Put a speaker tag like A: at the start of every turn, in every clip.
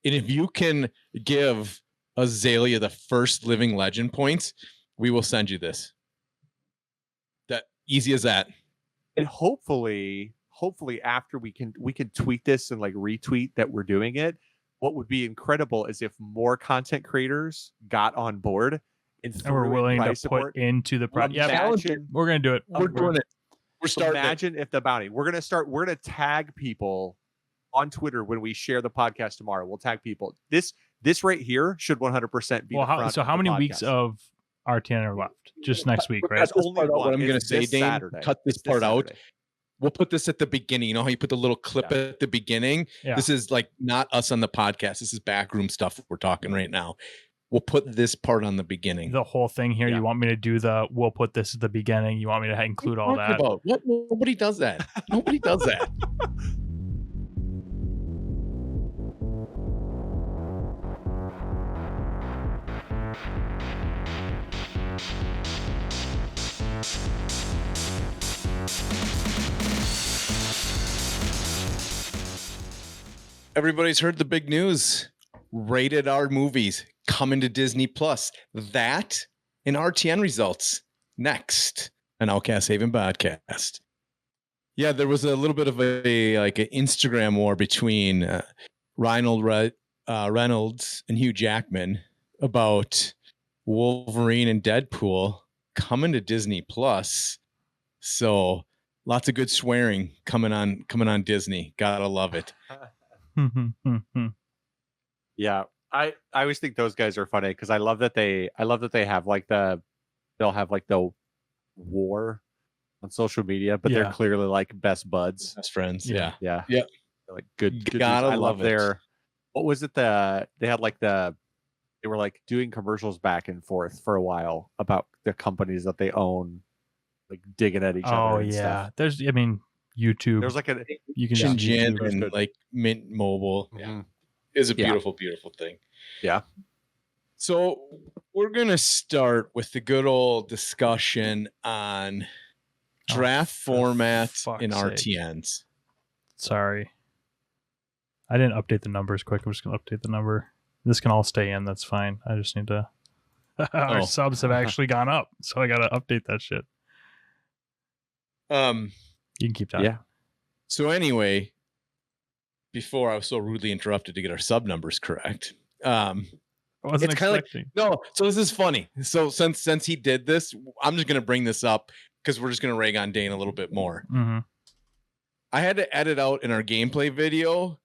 A: And if you can give Azalea the first living legend points, we will send you this. That easy as that.
B: And hopefully after we can tweet this and like retweet that we're doing it. What would be incredible is if more content creators got on board and
C: we're willing to put into the project. Yeah, we're going to do it.
A: We're doing it. We're starting.
B: Imagine if the bounty. We're going to tag people on Twitter when we share the podcast tomorrow. We'll tag people. This right here should 100% be.
C: Well, so how many weeks of RTN are left? Just next week, right?
A: That's only what I'm going to say, Dane. Saturday. Cut this part out. We'll put this at the beginning. You know how you put the little clip at the beginning? Yeah. This is like not us on the podcast. This is backroom stuff we're talking right now. We'll put this part on the beginning.
C: The whole thing here. Yeah. You want me to do we'll put this at the beginning. You want me to include all that?
A: What? Nobody does that. Nobody does that. Everybody's heard the big news. Rated R movies coming to Disney Plus. That and RTN results next. An Outcast Haven podcast. Yeah, there was a little bit of an Instagram war between Reynolds and Hugh Jackman about Wolverine and Deadpool coming to Disney Plus. So lots of good swearing coming on Disney. Gotta love it.
B: Yeah, I always think those guys are funny because I love that they have they'll have the war on social media, but they're clearly like best buds,
A: best friends.
B: Yeah.
A: They're
B: like good.
A: Gotta I love
B: their. What was it? They had they were like doing commercials back and forth for a while about the companies that they own, like digging at each other. Oh yeah, stuff.
C: There's YouTube.
B: There's like
A: you can Shinjin and like Mint Mobile.
B: Yeah,
A: is a beautiful thing.
B: Yeah.
A: So we're gonna start with the good old discussion on draft format in RTNs.
C: Sorry, I didn't update the numbers quick. I'm just gonna update the number. This can all stay in. That's fine. I just need to. Our subs have actually gone up, so I gotta update that shit. You can keep talking.
B: Yeah.
A: So anyway, before I was so rudely interrupted to get our sub numbers correct.
C: I wasn't expecting.
A: No, so this is funny. So since he did this, I'm just gonna bring this up because we're just gonna rag on Dane a little bit more.
C: Mm-hmm.
A: I had to edit out in our gameplay video.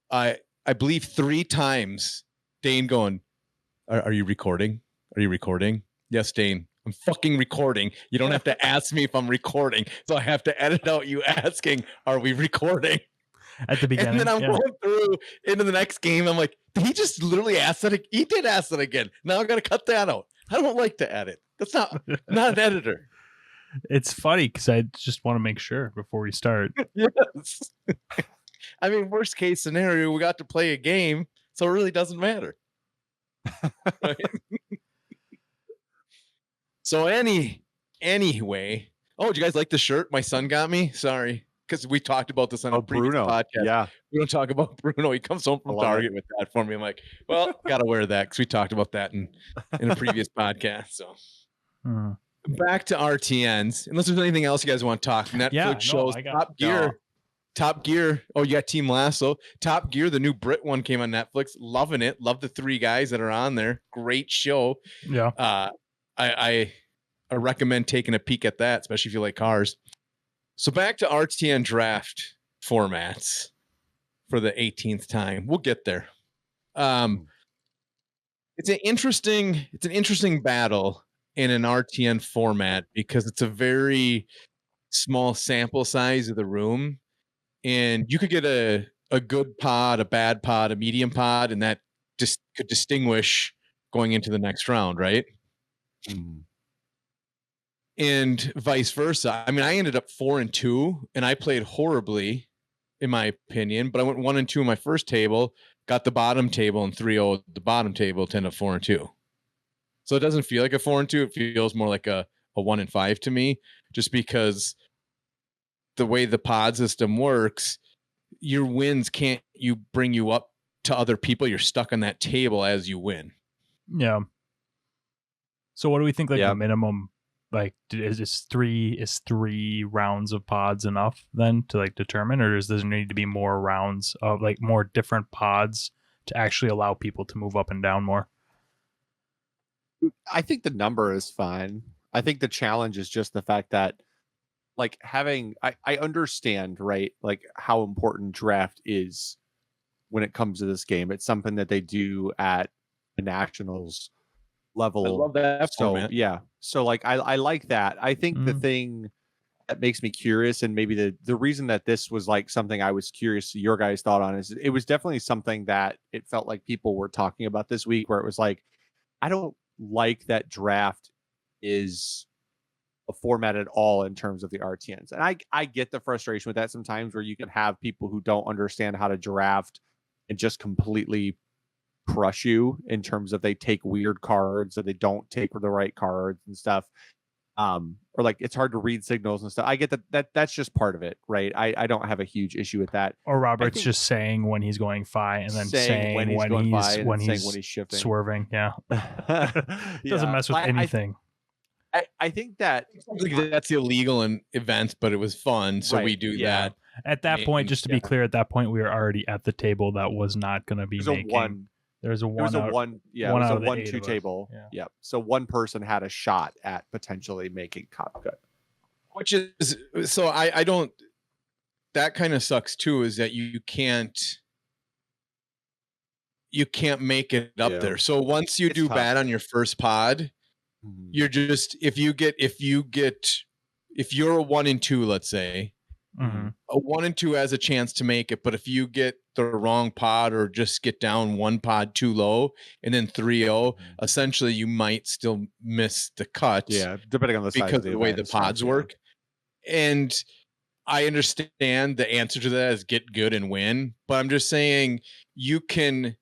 A: I believe 3 times Dane going, "Are you recording? Are you recording?" Yes, Dane. I'm fucking recording. You don't have to ask me if I'm recording. So I have to edit out you asking, are we recording?
C: At the beginning.
A: And then I'm going through into the next game. I'm like, did he just literally ask that? He did ask that again. Now I got to cut that out. I don't like to edit. That's not an editor.
C: It's funny because I just want to make sure before we start.
A: Yes. I mean, worst case scenario, we got to play a game. So it really doesn't matter. Right? So anyway, did you guys like the shirt my son got me? Sorry, because we talked about this on a previous podcast.
B: Yeah,
A: we don't talk about Bruno. He comes home from Target with that for me. I'm like, well, gotta wear that because we talked about that in a previous podcast. So back to RTNs. Unless there's anything else you guys want to talk. Netflix shows Top Gear. Oh, you got Team Lasso. Top Gear, the new Brit one came on Netflix. Loving it. Love the 3 guys that are on there. Great show.
C: Yeah.
A: I recommend taking a peek at that, especially if you like cars. So back to RTN draft formats for the 18th time. We'll get there. It's an interesting battle in an RTN format because it's a very small sample size of the room, and you could get a good pod, a bad pod, a medium pod, and that just could distinguish going into the next round, right? And vice versa. I mean, I ended up 4-2, and I played horribly, in my opinion. But I went 1-2 in my first table, got the bottom table, and 3-0 the bottom table to end up 4-2. So it doesn't feel like a 4-2. It feels more like a 1-5 to me, just because the way the pod system works, your wins can't bring you up to other people. You're stuck on that table as you win.
C: Yeah. So what do we think like
B: Yeah.
C: the minimum, like is three rounds of pods enough then to like determine, or does there need to be more rounds of like more different pods to actually allow people to move up and down more?
B: I think the number is fine. I think the challenge is just the fact that like having I understand, right? Like how important draft is when it comes to this game. It's something that they do at the nationals level.
A: I love that
B: So
A: format.
B: yeah. So like I like that. I think the
C: Mhm.
B: thing that makes me curious, and maybe the reason that this was like something I was curious to your guys' thought on, is it was definitely something that it felt like people were talking about this week, where it was like, I don't like that draft is a format at all in terms of the RTNs. And I get the frustration with that sometimes, where you can have people who don't understand how to draft and just completely crush you in terms of they take weird cards or they don't take the right cards and stuff. Or like it's hard to read signals and stuff. I get that's just part of it, right? I don't have a huge issue with that.
C: Or Robert's
B: think-
C: just saying when he's going fi and then saying when he's
B: going by and
C: when
B: saying
C: he's
B: when he's shifting.
C: swerving. Yeah. Doesn't
B: Yeah.
C: mess with anything.
B: I think that
A: That's illegal in events, but it was fun, so
B: Right,
A: we do
B: yeah.
A: that.
C: At that point, just to be
B: Yeah.
C: clear, at that point we were already at the table that was not going to be
B: there's
C: making.
B: a one.
C: There's a
B: It was
C: one.
B: a
C: Out,
B: one. Yeah,
C: one
B: it was
C: out
B: a
C: of the 8
B: 1-2
C: of us.
B: table.
C: Yeah.
B: Yep. So one person had a shot at potentially making top cut.
A: Which is, so I don't, that kind of sucks too, is that you can't make it up
B: Yeah.
A: there. So once you
B: It's
A: do
B: tough.
A: bad on your first pod, you're just, if you're a 1 and 2, let's say,
C: Mhm.
A: a 1 and 2 has a chance to make it, but if you get the wrong pod or just get down one pod too low and then 3-0, essentially you might still miss the cut.
B: Yeah, depending on the size
A: because
B: of the
A: way
B: event
A: the
B: and stuff,
A: pods
B: yeah.
A: work. And I understand the answer to that is get good and win, but I'm just saying you can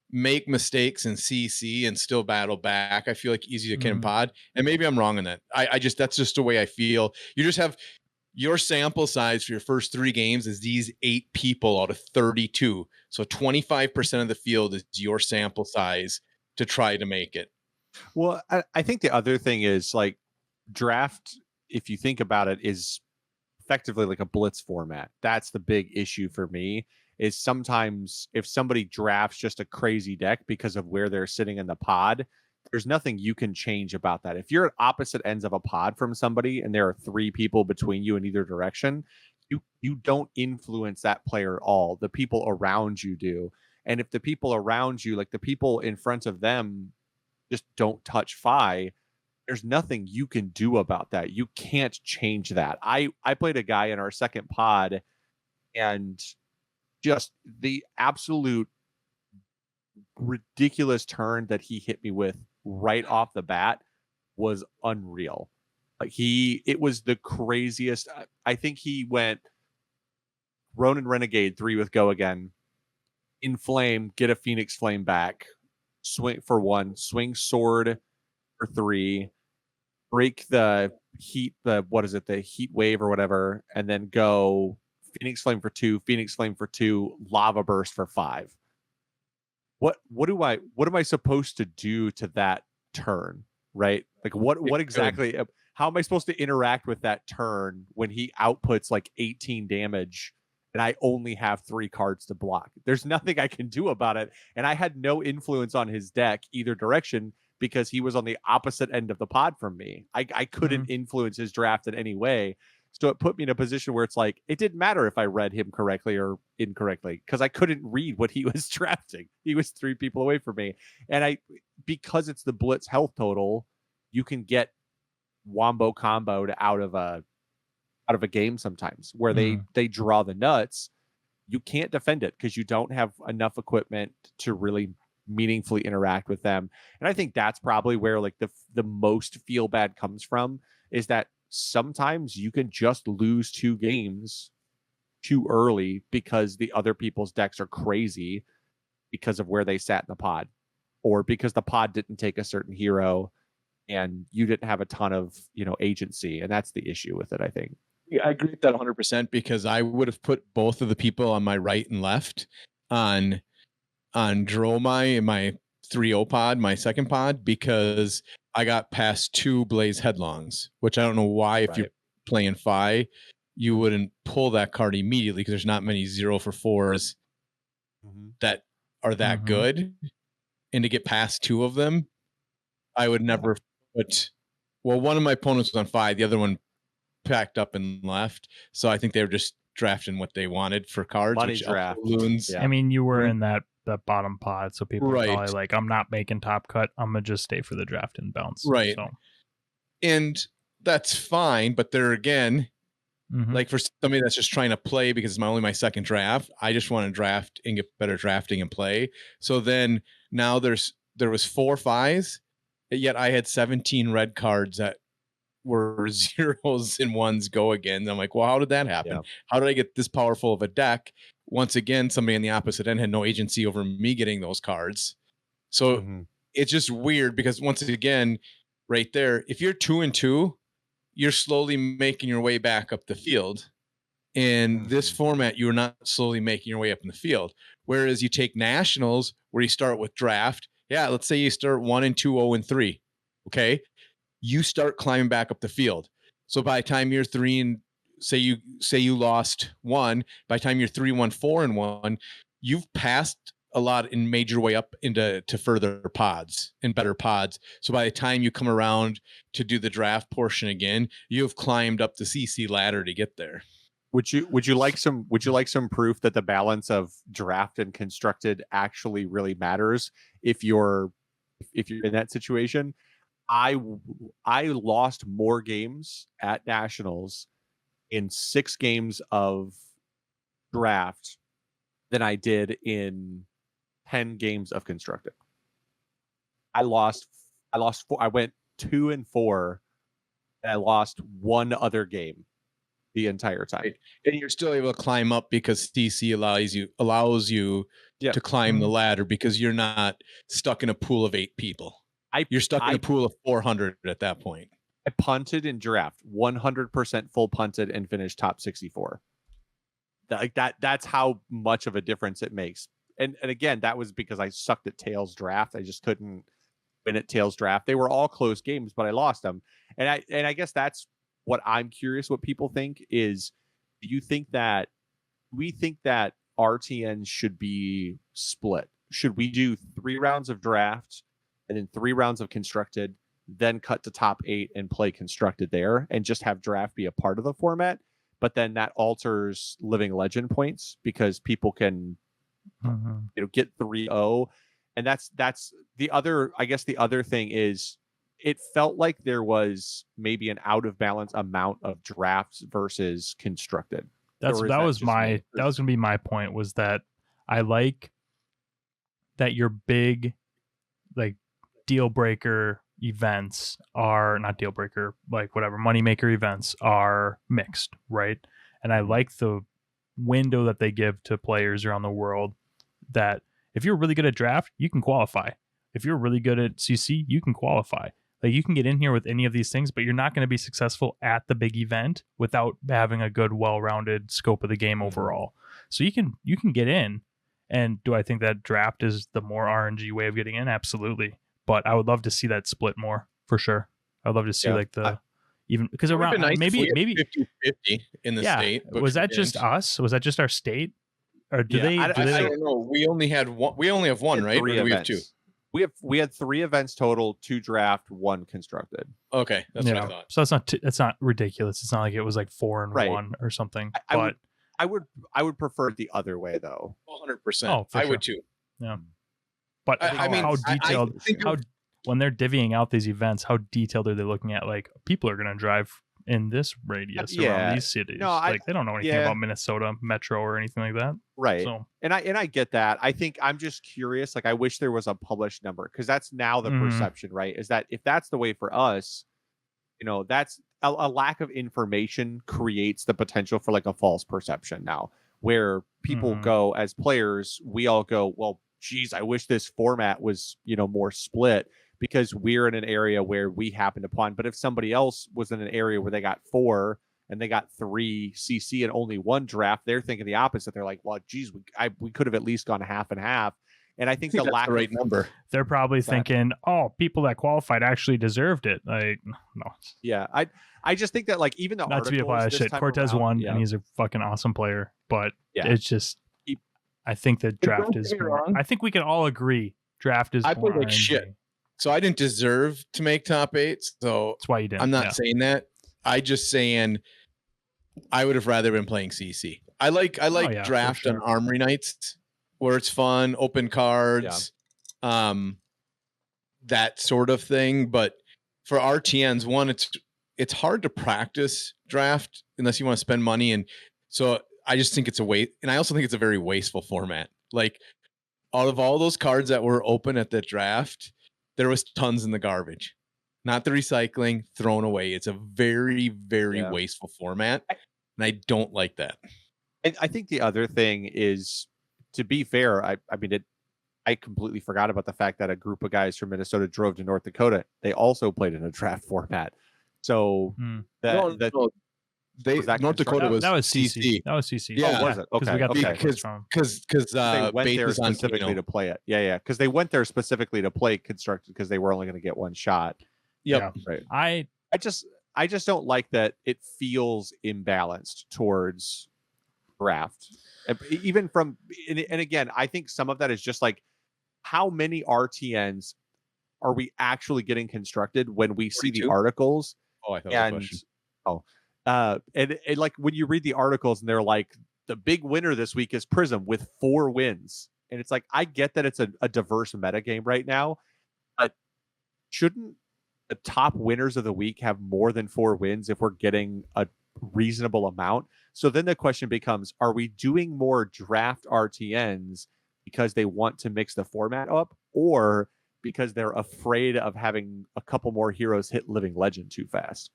A: make mistakes in CC and still battle back. I feel like easy to can pod, and maybe I'm wrong on that. I just, that's just the way I feel. You just have your sample size for your first 3 games is these 8 people out of 32. So 25% of the field is your sample size to try to make it.
B: Well, I think the other thing is like draft, if you think about it, is effectively like a blitz format. That's the big issue for me, is sometimes if somebody drafts just a crazy deck because of where they're sitting in the pod, there's nothing you can change about that. If you're at opposite ends of a pod from somebody and there are 3 people between you in either direction, you don't influence that player at all. The people around you do. And if the people around you, like the people in front of them, just don't touch Fi, there's nothing you can do about that. You can't change that. I played a guy in our second pod, and just the absolute ridiculous turn that he hit me with right off the bat was unreal. Like it was the craziest. I think he went Ronin Renegade 3 with go again, inflame, get a Phoenix Flame back, swing for 1, swing sword for 3, break the heat, the heat wave or whatever, and then go Phoenix Flame for 2, Phoenix Flame for 2, lava burst for 5. What am I supposed to do to that turn? Right? Like what exactly, how am I supposed to interact with that turn when he outputs like 18 damage and I only have 3 cards to block? There's nothing I can do about it. And I had no influence on his deck either direction because he was on the opposite end of the pod from me. I couldn't influence his draft in any way. So it put me in a position where it's like, it didn't matter if I read him correctly or incorrectly because I couldn't read what he was drafting. He was 3 people away from me. And because it's the blitz health total, you can get wombo comboed out of a game sometimes where they draw the nuts. You can't defend it because you don't have enough equipment to really meaningfully interact with them. And I think that's probably where like the most feel bad comes from, is that sometimes you can just lose 2 games too early because the other people's decks are crazy because of where they sat in the pod, or because the pod didn't take a certain hero and you didn't have a ton of, agency. And that's the issue with it, I think.
A: I agree with that 100% because I would have put both of the people on my right and left on on Dromai in my 3.0 pod, my second pod, because I got past 2 Blaze Headlongs, which I don't know why if you're playing Fi, you wouldn't pull that card immediately because there's not many 0-for-4s that are that good. And to get past 2 of them, I would never put. Well, one of my opponents was on 5, the other one packed up and left. So I think they were just drafting what they wanted for cards.
B: Money
A: which
B: draft.
A: Balloons.
C: I mean, you were in that bottom pod, so people are probably like, I'm not making top cut. I'm going to just stay for the draft and bounce.
A: Right.
C: So.
A: And that's fine. But there again, like for somebody that's just trying to play because it's only my second draft, I just want to draft and get better drafting and play. So then now there was 4 5s, yet I had 17 red cards that were 0s and 1s go again. And I'm like, well, how did that happen? How did I get this powerful of a deck? Once again, somebody on the opposite end had no agency over me getting those cards. So it's just weird because once again, right there, if you're 2-2, you're slowly making your way back up the field. In this format, you're not slowly making your way up in the field. Whereas you take nationals where you start with draft. Yeah, let's say you start 1-2, 0-3. Okay. You start climbing back up the field. So by the time you're 3 and say you lost 1, by the time you're 3-1, 4-1, you've passed a lot and made your way up into further pods and better pods. So by the time you come around to do the draft portion again, you've climbed up the CC ladder to get there.
B: Would you like some proof that the balance of draft and constructed actually really matters if you're in that situation? I lost more games at nationals in 6 games of draft than I did in 10 games of constructed. I lost 4. I went 2-4 and I lost 1 other game the entire time.
A: Right. And you're still able to climb up because TC allows you to climb the ladder because you're not stuck in a pool of 8 people. You're stuck in a pool of 400 at that point.
B: I punted in draft, 100% full punted and finished top 64. That's how much of a difference it makes. And again, that was because I sucked at Tails draft. I just couldn't win at Tails draft. They were all close games, but I lost them. And I guess that's what I'm curious what people think is, do we think that RTN should be split? Should we do 3 rounds of draft and then 3 rounds of constructed, then cut to top 8 and play constructed there and just have draft be a part of the format? But then that alters living legend points because people can get 3-0. And that's the other, I guess the other thing is it felt like there was maybe an out of balance amount of drafts versus constructed.
C: That was going to be my point, was that I like that your big like deal breaker events are not deal breaker, like whatever moneymaker events are mixed, right? And I like the window that they give to players around the world that if you're really good at draft, you can qualify. If you're really good at CC, you can qualify. Like you can get in here with any of these things, but you're not going to be successful at the big event without having a good, well-rounded scope of the game overall. So you can get in. And do I think that draft is the more RNG way of getting in? Absolutely. But I would love to see that split more for sure. I'd love to see even because around
A: nice
C: maybe
A: 50-50 in the state.
C: Was that just us? Was that just our state? Or do they?
A: I don't know. We only have one, right? Or do we have 2?
B: We had 3 events total, 2 draft, 1 constructed.
A: Okay, that's what I thought.
C: So that's not ridiculous. It's not like it was like 4 and 1 or something.
B: I would prefer it the other way though.
A: 100%. Oh, I would too.
C: Yeah. But I mean, how detailed? When they're divvying out these events, how detailed are they looking at? Like, people are going to drive in this radius around these cities. No, they don't know anything about Minnesota Metro or anything like that.
B: Right. So, and I get that. I think I'm just curious. Like, I wish there was a published number because that's now the perception, right? Is that if that's the way for us, that's a lack of information creates the potential for like a false perception now, where people go as players, we all go, well, geez, I wish this format was, more split because we're in an area where we happen upon. But if somebody else was in an area where they got 4 and they got 3 CC and only 1 draft, they're thinking the opposite. They're like, well, geez, we could have at least gone half and half. And I think the
A: that's
B: lack
A: the right
B: of
A: number.
C: They're probably
B: Exactly.
C: thinking, "Oh, people that qualified actually deserved it." Like, no,
B: Yeah, I just think that like even the
C: not to be a
B: articles
C: pile of
B: this
C: shit.
B: time
C: Cortez
B: around,
C: won,
B: yeah,
C: and he's a fucking awesome player. But
B: Yeah.
C: it's just,
B: He-
C: I think the draft
A: don't
C: is
A: get me
C: more.
A: wrong.
C: I think we can all agree draft is
A: I
C: more
A: played like
C: RNG.
A: shit. So I didn't deserve to make top 8. So
C: That's why you didn't.
A: I'm not
C: yeah.
A: saying that. I just saying I would have rather been playing CC. I like
C: yeah, for
A: draft
C: sure.
A: on Armory nights where it's fun, open cards, that sort of thing. But for RTNs, one, it's hard to practice draft unless you want to spend money. And so I just think it's a waste. And I also think it's a very wasteful format. Like out of all those cards that were open at the draft, there was tons in the garbage. Not the recycling, thrown away. It's a very, very wasteful format. And I don't like that.
B: And I think the other thing is, to be fair, I mean, I completely forgot about the fact that a group of guys from Minnesota drove to North Dakota. They also played in a draft format. So
A: North Dakota was
C: that was
A: CC.
C: CC. That was CC.
A: Yeah.
B: Oh, was it? Okay.
C: we got the
A: Because
C: from.
B: They went
A: Bates
B: there
A: is on
B: specifically
A: Keno.
B: to play it. Yeah. Because they went there specifically to play constructed because they were only going to get one shot.
A: Yep.
C: Yeah.
B: Right. I just don't like that it feels imbalanced towards draft. Even from and again, I think some of that is just like how many RTNs are we actually getting constructed when we see the
A: 42?
B: articles?
A: Oh, I thought that was a question.
B: And like when you read the articles and they're like the big winner this week is Prism with 4 wins. And it's like, I get that it's a diverse meta game right now, but shouldn't the top winners of the week have more than 4 wins if we're getting a reasonable amount? So then the question becomes, are we doing more draft RTNs because they want to mix the format up, or because they're afraid of having a couple more heroes hit Living Legend too fast?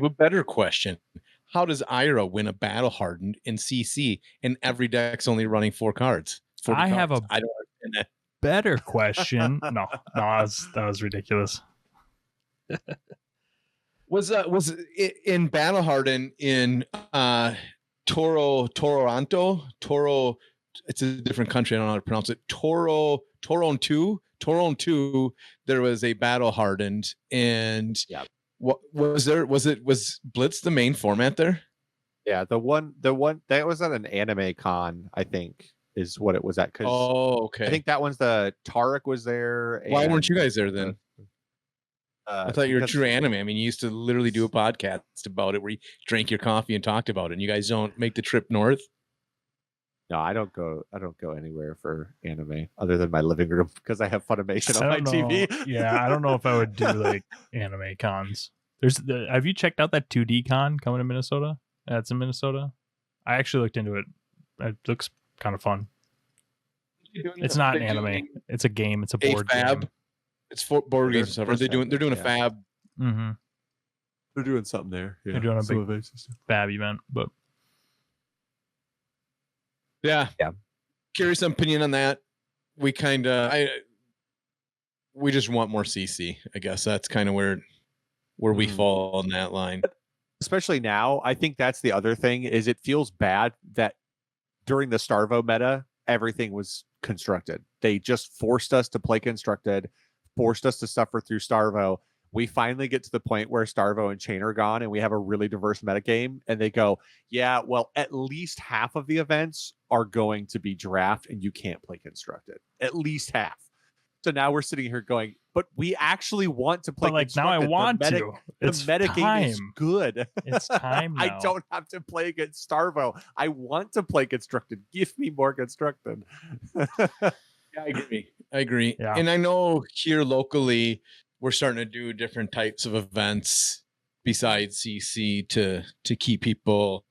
A: A better question. How does Ira win a battle hardened in CC and every deck's only running 4 cards?
C: I have a
A: I don't understand that.
C: better question. No, that was ridiculous.
A: Was it in battle hardened in Toronto? It's a different country. I don't know how to pronounce it. Toronto, there was a battle hardened, and what was there? Was Blitz the main format there?
B: Yeah, the one that was at an anime con, I think, is what it was at.
A: Okay.
B: I think that one's the Tarek was there.
A: Why weren't you guys there then? I thought you were true anime. I mean, you used to literally do a podcast about it where you drank your coffee and talked about it, and you guys don't make the trip north.
B: No, I don't go anywhere for anime other than my living room because I have Funimation on my TV.
C: Yeah, I don't know if I would do like anime cons. Have you checked out that 2D con coming to Minnesota? That's in Minnesota. I actually looked into it. It looks kind of fun. It's not an anime. It's a game. It's a board game.
A: It's for board games and stuff. They're doing a fab.
C: Mm-hmm.
B: They're doing something there. Yeah.
C: They're doing a big fab event, but
A: yeah. Curious opinion on that. We kind of we just want more CC. I guess that's kind of where we fall on that line.
B: Especially now, I think that's the other thing is it feels bad that during the Starvo meta, everything was constructed. They just forced us to play constructed, forced us to suffer through Starvo. We finally get to the point where Starvo and Chain are gone and we have a really diverse metagame, and they go, yeah, well, at least half of the events are going to be draft and you can't play constructed. At least half. So now we're sitting here going, but we actually want to play constructed.
C: Now I want to.
B: The metagame is good.
C: It's time now.
B: I don't have to play against Starvo. I want to play constructed. Give me more constructed.
A: Yeah, I agree. Yeah. And I know here locally, we're starting to do different types of events besides CC to keep people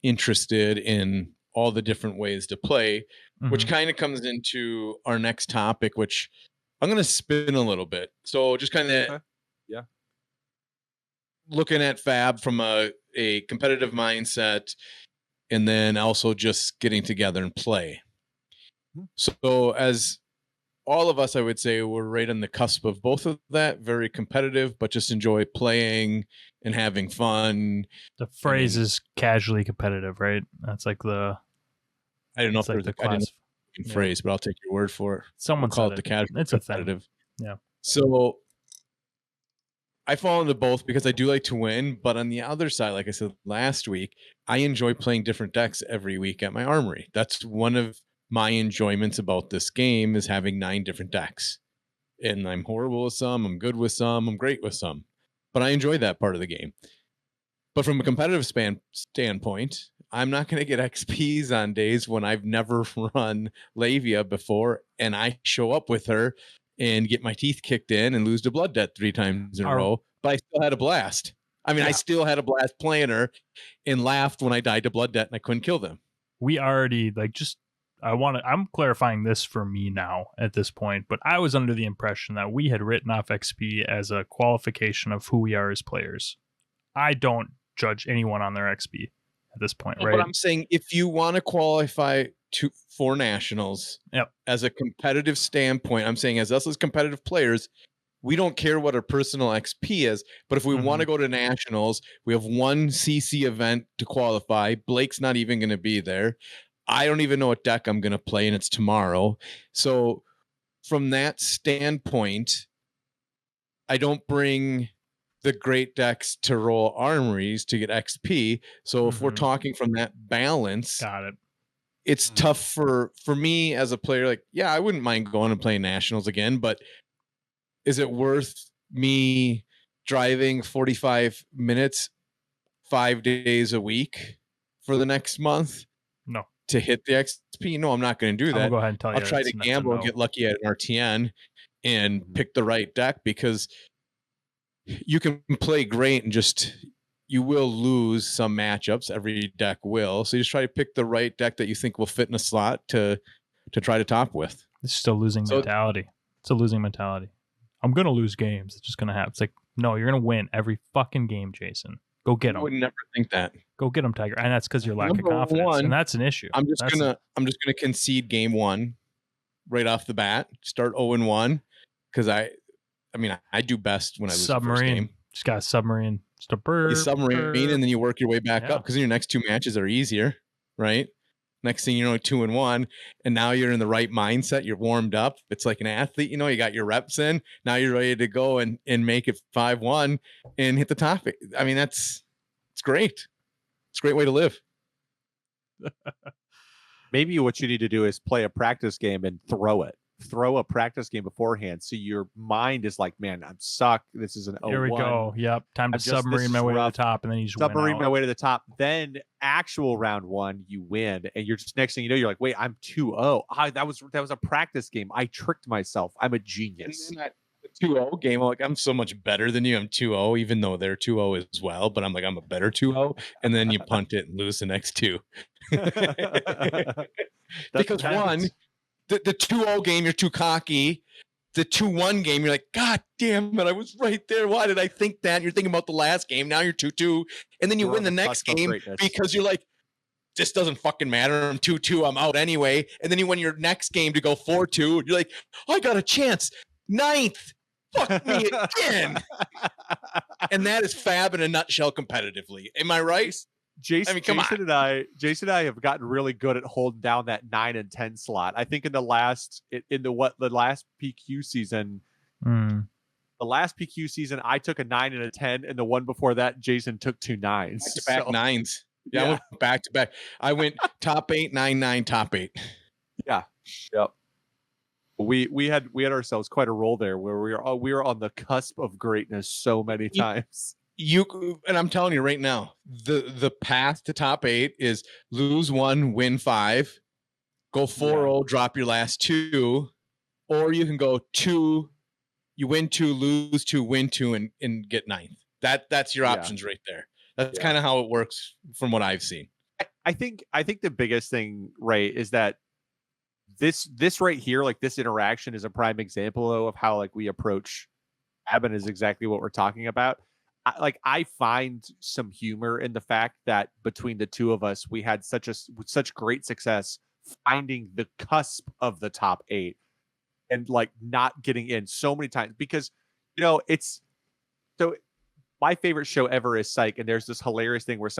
A: interested in all the different ways to play, which kind of comes into our next topic, which I'm going to spin a little bit. So just kind of looking at Fab from a competitive mindset, and then also just getting together and play. So as all of us, I would say we're right on the cusp of both of that. Very competitive, but just enjoy playing and having fun.
C: The phrase is casually competitive, right? That's like the.
A: I don't know if
C: like
A: there's a class. elegant phrase, but I'll take your word for it.
C: Someone
A: we'll call
C: said
A: it the casual
C: It's a
A: competitive.
C: thing. Yeah.
A: So I fall into both because I do like to win, but on the other side, like I said last week, I enjoy playing different decks every week at my armory. That's one of my enjoyments about this game, is having 9 different decks. And I'm horrible with some, I'm good with some, I'm great with some. But I enjoy that part of the game. But from a competitive standpoint, I'm not going to get XPs on days when I've never run Lavia before and I show up with her and get my teeth kicked in and lose to Blood Debt 3 times in a row. But I still had a blast. I mean, I still had a blast playing her and laughed when I died to Blood Debt and I couldn't kill them.
C: We already I'm clarifying this for me now at this point, but I was under the impression that we had written off XP as a qualification of who we are as players. I don't judge anyone on their XP at this point, right?
A: But I'm saying if you want to qualify for nationals, as a competitive standpoint, I'm saying as us as competitive players, we don't care what our personal XP is, but if we want to go to nationals, we have one CC event to qualify. Blake's not even going to be there. I don't even know what deck I'm going to play, and it's tomorrow. So from that standpoint, I don't bring the great decks to roll armories to get XP. So if we're talking from that balance,
C: got it.
A: It's tough for me as a player. Like, yeah, I wouldn't mind going and playing nationals again, but is it worth me driving 45 minutes 5 days a week for the next month?
C: No.
A: To hit the XP? No, I'm not going to do that.
C: I'll go ahead and tell you.
A: I'll try to gamble and get lucky at an RTN and pick the right deck, because you can play great and you will lose some matchups. Every deck will. So you just try to pick the right deck that you think will fit in a slot to try to top with.
C: It's still losing mentality. It's a losing mentality. I'm going to lose games. It's just going to happen. It's like, no, you're going to win every fucking game, Jason. Go get them.
A: I would never think that.
C: Go get them, Tiger. And that's because your lack of confidence. And that's an issue.
A: I'm just gonna concede game 1 right off the bat. Start 0-1 because I do best when I lose the first game.
C: Just got a submarine.
A: You submarine and then you work your way back up, because your next 2 matches are easier, right? Next thing you know, 2-1, and now you're in the right mindset. You're warmed up. It's like an athlete, you got your reps in. Now you're ready to go and make it 5-1 and hit the top. I mean, it's great. It's a great way to live.
B: Maybe what you need to do is play a practice game and throw a practice game beforehand, so your mind is like, man, I'm suck. This is an 0-1.
C: Here we go. Yep. Time to submarine my way to the top, and then you just
B: submarine my way to the top. Then actual round 1, you win, and you're just, next thing you know, you're like, wait, I'm 2-0. That was a practice game. I tricked myself. I'm a genius.
A: And then the 2-0 game, I'm like, I'm so much better than you. I'm 2-0, even though they're 2-0 as well. But I'm like, I'm a better 2-0, and then you punt it and lose the next 2. Because one. The 2-0 game, you're too cocky. The 2-1 game, you're like, God damn it, I was right there. Why did I think that? You're thinking about the last game. Now you're 2-2. And then you win the next game because you're like, this doesn't fucking matter. I'm 2-2. I'm out anyway. And then you win your next game to go 4-2. You're like, I got a chance. 9th. Fuck me again. And that is fab in a nutshell competitively. Am I right?
B: Jason and I have gotten really good at holding down that 9 and 10 slot. I think in the last PQ season, I took a 9 and a 10, and the one before that, Jason took 2 9s.
A: Back to back 9s. Yeah, I went back to back. I went top 8, 9, 9, top 8.
B: Yeah. Yep. We had ourselves quite a roll there, where we were on the cusp of greatness so many times.
A: And I'm telling you right now, the path to top 8 is lose 1, win 5, go 4-0, drop your last 2, or you can go 2, you win 2, lose 2, win 2, and get 9th. That's your options right there. That's kind of how it works from what I've seen.
B: I think the biggest thing, right, is that this right here, like this interaction, is a prime example of how like we approach Abin, is exactly what we're talking about. I find some humor in the fact that between the two of us, we had such great success finding the cusp of the top 8 and like not getting in so many times, because it's so my favorite show ever is Psych, and there's this hilarious thing where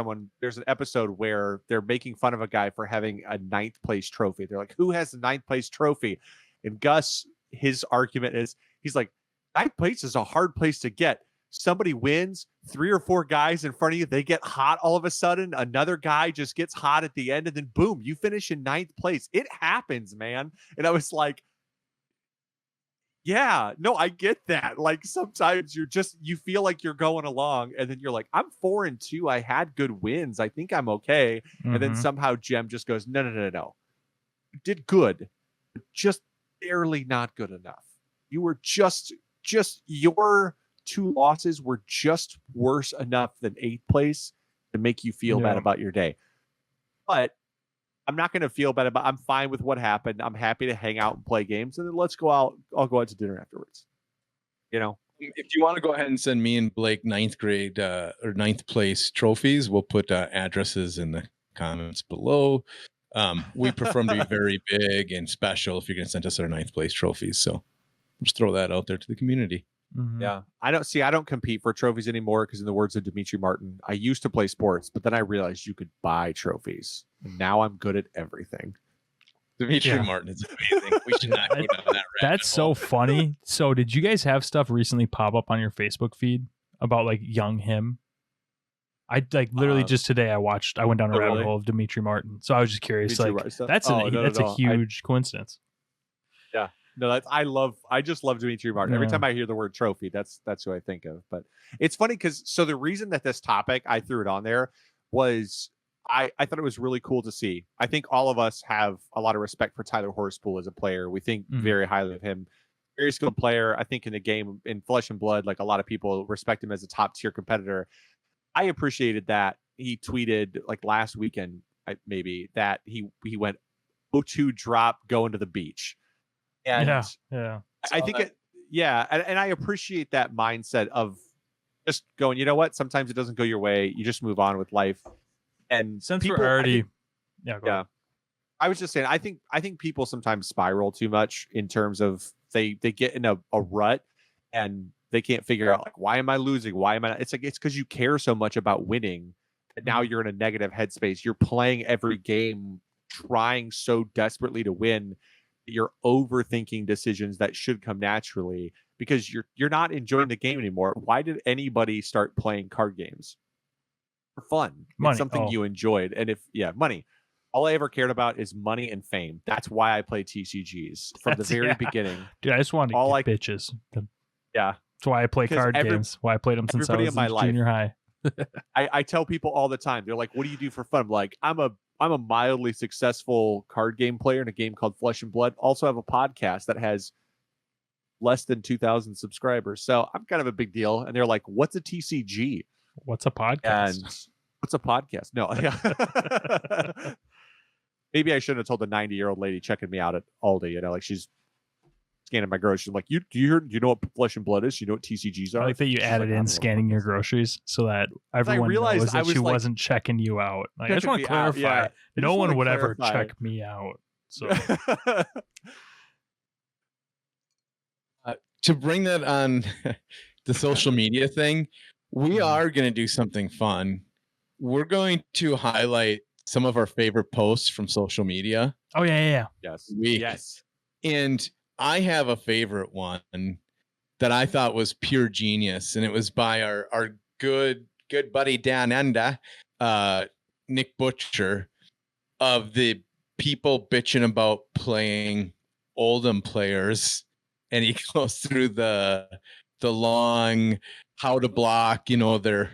B: there's an episode where they're making fun of a guy for having a 9th place trophy. They're like, who has the 9th place trophy? And Gus, his argument is, he's like, 9th place is a hard place to get. Somebody wins, 3 or 4 guys in front of you, they get hot all of a sudden. Another guy just gets hot at the end, and then boom, you finish in 9th place. It happens, man. And I was like, yeah, no, I get that. Like sometimes you feel like you're going along, and then you're like, I'm 4-2. I had good wins. I think I'm okay.
C: Mm-hmm.
B: And then somehow Jem just goes, no. You did good, but just barely not good enough. You were just your 2 losses were just worse enough than 8th place to make you feel bad about your day. But I'm not going to feel bad about. I'm fine with what happened. I'm happy to hang out and play games, and then let's go out. I'll go out to dinner afterwards. You know,
A: if you want to go ahead and send me and Blake 9th grade or 9th place trophies, we'll put addresses in the comments below. We prefer them to be very big and special if you're going to send us our 9th place trophies. So just throw that out there to the community.
C: Mm-hmm.
B: Yeah, I don't compete for trophies anymore because, in the words of Dimitri Martin, I used to play sports, but then I realized you could buy trophies. And now I'm good at everything.
A: Dimitri Martin is amazing. We should not go down that.
C: That's so funny. So, did you guys have stuff recently pop up on your Facebook feed about like young him? I like literally just today I went down a rabbit hole of Dimitri Martin. So I was just curious. That's a huge coincidence.
B: Yeah. No, I just love Dimitri Martin. Every time I hear the word trophy, that's who I think of. But it's funny because the reason that this topic, I threw it on there was I thought it was really cool to see. I think all of us have a lot of respect for Tyler Horspool as a player. We think very highly of him. Very skilled player. I think in the game, in Flesh and Blood, like a lot of people respect him as a top tier competitor. I appreciated that he tweeted like last weekend, maybe, that he went 0-2 drop going to the beach. And I think and I appreciate that mindset of just going, you know what? Sometimes it doesn't go your way. You just move on with life. And
C: since we're already,
B: I was just saying, I think people sometimes spiral too much in terms of they get in a rut and they can't figure out like, why am I losing? Why am I not? It's like, it's because you care so much about winning. And now you're in a negative headspace. You're playing every game, trying so desperately to win. You're overthinking decisions that should come naturally because you're not enjoying the game anymore. Why did anybody start playing card games? For fun.
C: Money.
B: It's something you enjoyed. And money. All I ever cared about is money and fame. That's why I play TCGs from the very beginning.
C: Dude, I just wanted to get bitches. That's why I play card games. Why I played them since I was in junior high.
B: I tell people all the time, they're like, what do you do for fun? I'm like, I'm a mildly successful card game player in a game called Flesh and Blood. Also have a podcast that has less than 2,000 subscribers. So I'm kind of a big deal. And they're like, what's a TCG?
C: What's a podcast?
B: And what's a podcast? No. Maybe I shouldn't have told the 90-year-old lady checking me out at Aldi, like she's scanning my groceries. I'm like, you know what Flesh and Blood is? You know what TCGs are?
C: I like that you added in scanning your groceries so that everyone knows that she wasn't checking you out. Like, I just want to clarify. No one would ever check me out. So
A: to bring that on the social media thing, we are going to do something fun. We're going to highlight some of our favorite posts from social media.
C: Oh, yeah.
B: Yes.
A: And I have a favorite one that I thought was pure genius, and it was by our good buddy Dan Enda, Nick Butcher, of the people bitching about playing Oldham players, and he goes through the long how to block, their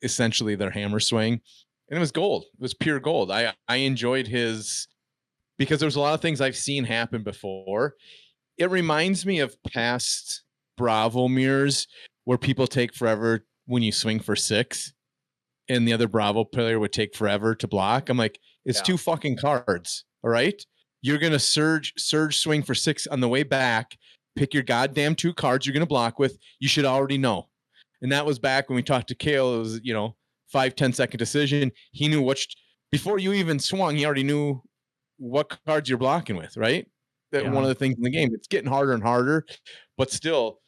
A: essentially their hammer swing, and it was gold. It was pure gold. I enjoyed his, because there's a lot of things I've seen happen before. It reminds me of past Bravo mirrors where people take forever when you swing for 6 and the other Bravo player would take forever to block. I'm like, it's 2 fucking cards. All right. You're going to surge swing for 6 on the way back. Pick your goddamn 2 cards you're going to block with. You should already know. And that was back when we talked to Kale. It was, 5-10 second decision. He knew before you even swung, he already knew what cards you're blocking with, right? One of the things in the game, it's getting harder and harder, but still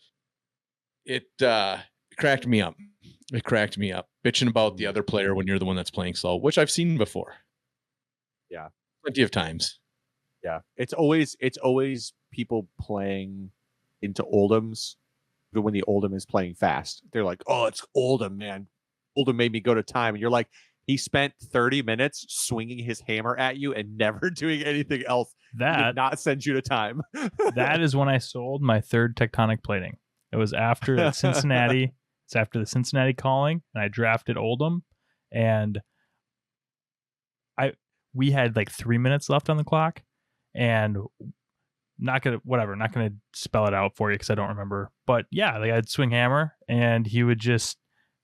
A: it cracked me up. It cracked me up. Bitching about the other player when you're the one that's playing slow, which I've seen before.
B: Yeah.
A: Plenty of times.
B: Yeah. It's always people playing into Oldhams, but when the Oldham is playing fast, they're like, oh, it's Oldham, man. Oldham made me go to time. And you're like, he spent 30 minutes swinging his hammer at you and never doing anything else. He did not send you to time.
C: That is when I sold my third tectonic plating. It was after Cincinnati. It's after the Cincinnati calling, and I drafted Oldham, and we had like 3 minutes left on the clock, and not gonna spell it out for you because I don't remember. But yeah, like I'd swing hammer, and he would just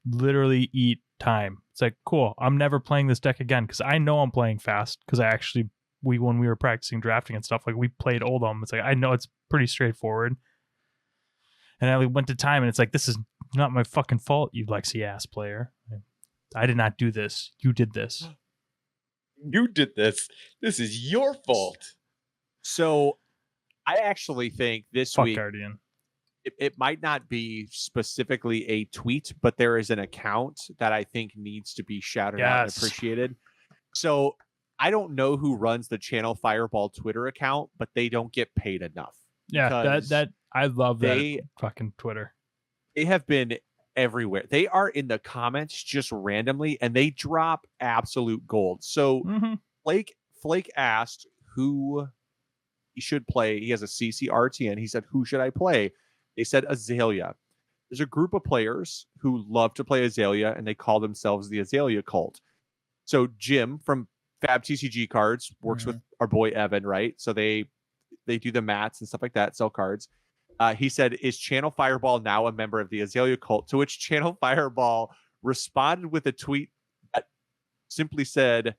C: literally eat time. It's like, cool, I'm never playing this deck again because I know I'm playing fast because when we were practicing drafting and stuff, like we played Oldham. It's like I know it's pretty straightforward. And I went to time, and it's like, this is not my fucking fault, you Lexi ass player. I did not do this. You did this.
A: You did this. This is your fault.
B: So I actually think this
C: Fuck
B: week,
C: Guardian.
B: It might not be specifically a tweet, but there is an account that I think needs to be shouted out and appreciated. So I don't know who runs the Channel Fireball Twitter account, but they don't get paid enough.
C: Yeah, that I love that fucking Twitter.
B: They have been everywhere. They are in the comments just randomly, and they drop absolute gold. So Flake asked who he should play. He has a CCRT, and he said, who should I play? They said Azalea. There's a group of players who love to play Azalea, and they call themselves the Azalea Cult. So Jim from Fab TCG Cards works with our boy Evan, right? So they do the mats and stuff like that, sell cards. He said, is Channel Fireball now a member of the Azalea Cult? To which Channel Fireball responded with a tweet that simply said,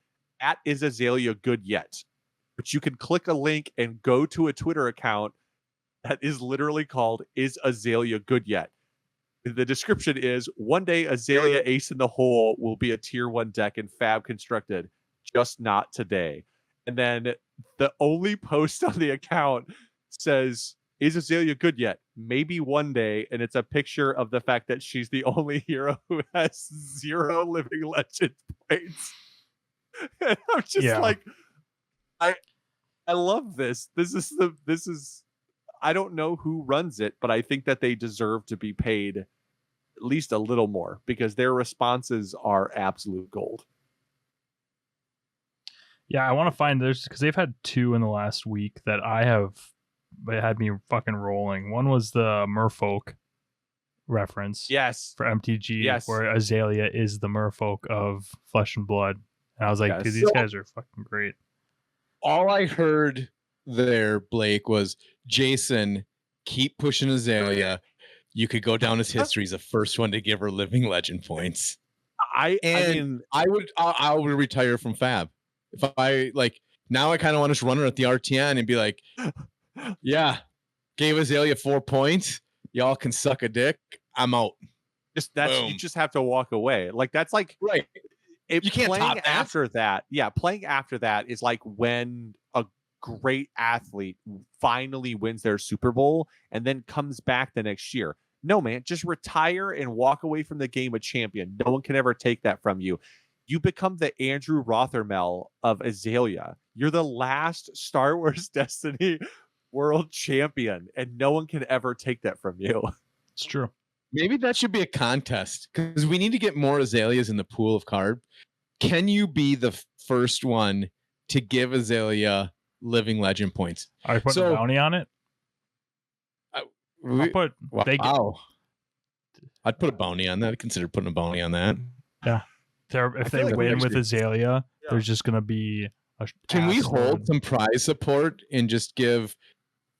B: "Is Azalea good yet?" But you can click a link and go to a Twitter account that is literally called, "Is Azalea good yet?" The description is, one day Azalea Ace in the Hole will be a tier 1 deck in Fab constructed, just not today. And then the only post on the account says, is Azalea good yet? Maybe one day. And it's a picture of the fact that she's the only hero who has 0 living legend points. And I'm just like, I love this. This is I don't know who runs it, but I think that they deserve to be paid at least a little more because their responses are absolute gold.
C: Yeah, I want to find those because they've had 2 in the last week that had me fucking rolling. One was the Merfolk reference.
B: Yes.
C: For MTG,
B: yes,
C: where Azalea is the Merfolk of Flesh and Blood. And I was like, dude, these guys are fucking great.
A: All I heard there, Blake, was Jason, keep pushing Azalea. You could go down as history as the first one to give her living legend points. I would retire from Fab. If I now I kind of want to run her at the RTN and be like, yeah, gave Azalea 4 points. Y'all can suck a dick. I'm out.
B: You just have to walk away. Like that's like
A: right. You can't
B: playing
A: top that.
B: After that. Yeah, playing after that is like when a great athlete finally wins their Super Bowl and then comes back the next year. No, man, just retire and walk away from the game a champion. No one can ever take that from you. You become the Andrew Rothermel of Azalea. You're the last Star Wars Destiny world champion, and no one can ever take that from you.
C: It's true.
A: Maybe that should be a contest because we need to get more Azaleas in the pool of card. Can you be the first one to give Azalea living legend points?
C: Are you putting a bounty on it?
A: I'd put a bounty on that. I'd consider putting a bounty on that.
C: Yeah. If they win with Azalea, there's just going to be
A: Can we hold some prize support and just give,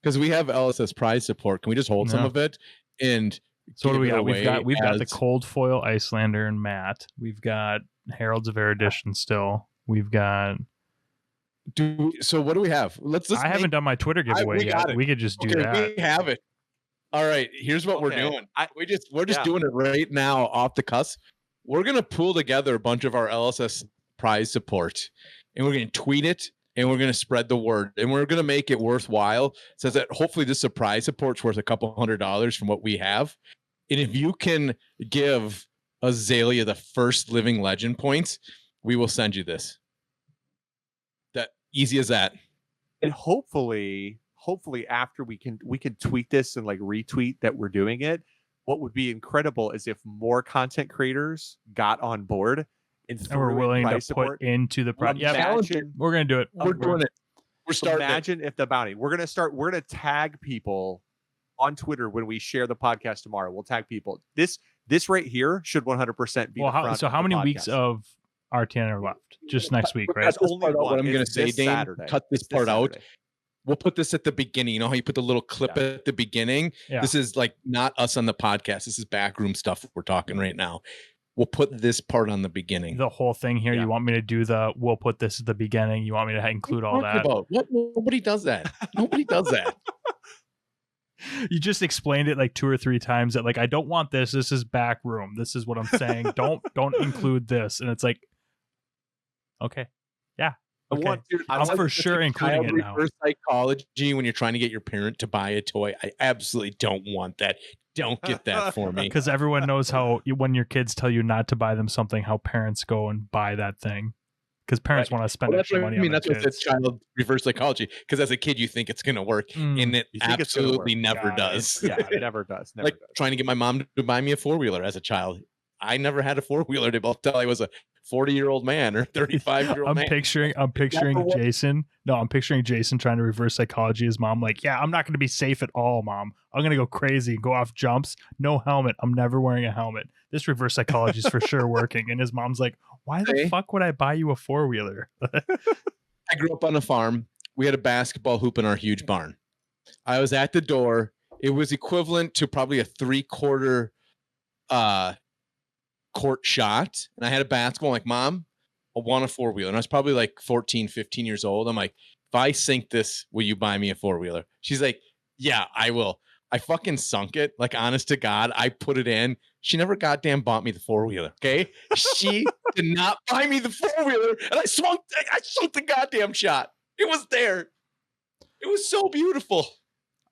A: because we have LSS prize support, can we just hold some of it? And
C: so what do we got? We've got the Cold Foil Icelander and Matt. We've got Heralds of Erudition still. We've got.
A: So what do we have? I
C: haven't done my Twitter giveaway yet. We could just do that.
A: We have it. All right. Here's what we're doing. We're just doing it right now off the cusp. We're gonna pull together a bunch of our LSS prize support, and we're gonna tweet it, and we're gonna spread the word, and we're gonna make it worthwhile, so that hopefully this surprise support's worth $200 from what we have. And if you can give Azalea, the first living legend points, we will send you this. That easy as that.
B: And hopefully after we can tweet this and like retweet that we're doing it. What would be incredible is if more content creators got on board and
C: we're willing to
B: support
C: put into the project.
B: Yeah,
C: we're gonna do it.
A: We're doing it. We're starting.
B: Imagine if the bounty. We're gonna tag people on Twitter when we share the podcast tomorrow. We'll tag people. This right here should 100% be.
C: Well, how many weeks of RTN are left? Just next week, right?
B: That's only
A: what I'm going to say, Dane.
B: Saturday.
A: Cut this part out. We'll put this at the beginning. You know how you put the little clip at the beginning?
C: Yeah.
A: This is like not us on the podcast. This is backroom stuff we're talking right now. We'll put this part on the beginning.
C: The whole thing here. You want me to do we'll put this at the beginning. You want me to include all that?
A: What? Nobody does that. Nobody does that.
C: You just explained it like 2 or 3 times that like, I don't want this. This is back room. This is what I'm saying. Don't include this. And it's like, okay. Yeah. Okay. I'm for sure including it now.
A: Reverse psychology when you're trying to get your parent to buy a toy. I absolutely don't want that. Don't get that for me.
C: Because everyone knows how when your kids tell you not to buy them something, how parents go and buy that thing. Because parents want to spend extra money on their
A: that's
C: kids.
A: That's child reverse psychology. Because as a kid, you think it's going to work, and it absolutely never does.
B: Yeah, it never does. Never
A: like
B: does.
A: trying to get my mom to buy me a 4-wheeler as a child. I never had a 4-wheeler until I was a 40-year-old man or 35-year-old man.
C: I'm picturing Jason. No, I'm picturing Jason trying to reverse psychology his mom. Like, yeah, I'm not going to be safe at all, Mom. I'm going to go crazy and go off jumps. No helmet. I'm never wearing a helmet. This reverse psychology is for sure working. And his mom's like, why the fuck would I buy you a 4-wheeler?
A: I grew up on a farm. We had a basketball hoop in our huge barn. I was at the door. It was equivalent to probably a 3/4 court shot. And I had a basketball. I'm like, Mom, I want a 4-wheeler. And I was probably like 14, 15 years old. I'm like, if I sink this, will you buy me a 4-wheeler? She's like, yeah, I will. I fucking sunk it. Like, honest to God, I put it in. She never goddamn bought me the 4-wheeler. Okay. She did not buy me the 4-wheeler. And I sunk the goddamn shot. It was there. It was so beautiful.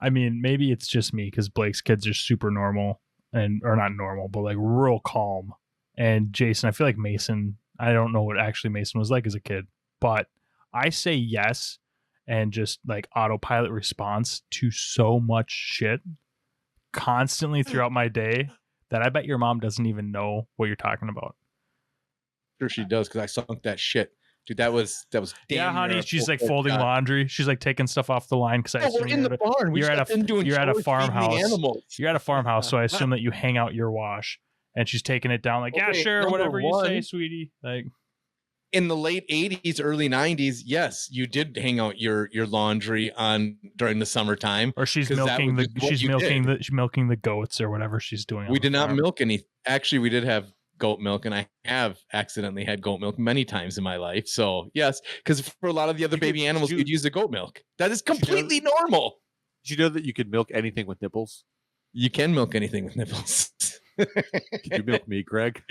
C: I mean, maybe it's just me because Blake's kids are super normal or not normal, but like real calm. And Jason, I feel like Mason, I don't know what actually Mason was like as a kid, but I say yes and just like autopilot response to so much shit constantly throughout my day that I bet your mom doesn't even know what you're talking about.
A: Sure she does, because I sunk that shit. Dude, that was
C: yeah, honey. She's like folding laundry. She's like taking stuff off the line because I assume
A: we're in the barn.
C: You're at a farmhouse. You're at a farmhouse, so I assume that you hang out your wash. And she's taking it down like, yeah, sure, whatever you say, sweetie. Like
A: in the late 80s, early 90s, yes, you did hang out your laundry on during the summertime.
C: Or she's milking the goats or whatever she's doing.
A: We did not milk any. Actually, we did have goat milk, and I have accidentally had goat milk many times in my life. So yes, because for a lot of the other baby animals, you'd use the goat milk. That is completely normal.
B: Did you know that you could milk anything with nipples?
A: You can milk anything with nipples.
B: Could you milk me, Greg?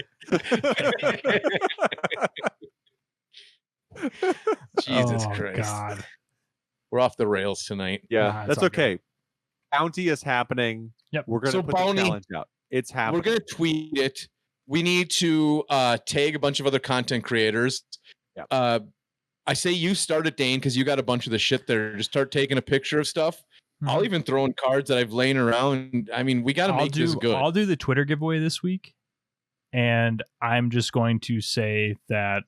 A: Jesus Christ. God. We're off the rails tonight.
B: Yeah, that's okay. Good. Bounty is happening.
C: Yep.
B: We're going to put the challenge out. It's happening.
A: We're going to tweet it. We need to tag a bunch of other content creators. Yep. I say you start it, Dane, because you got a bunch of the shit there. Just start taking a picture of stuff. Mm-hmm. I'll even throw in cards that I've laying around. I mean, we got to make this good.
C: I'll do the Twitter giveaway this week. And I'm just going to say that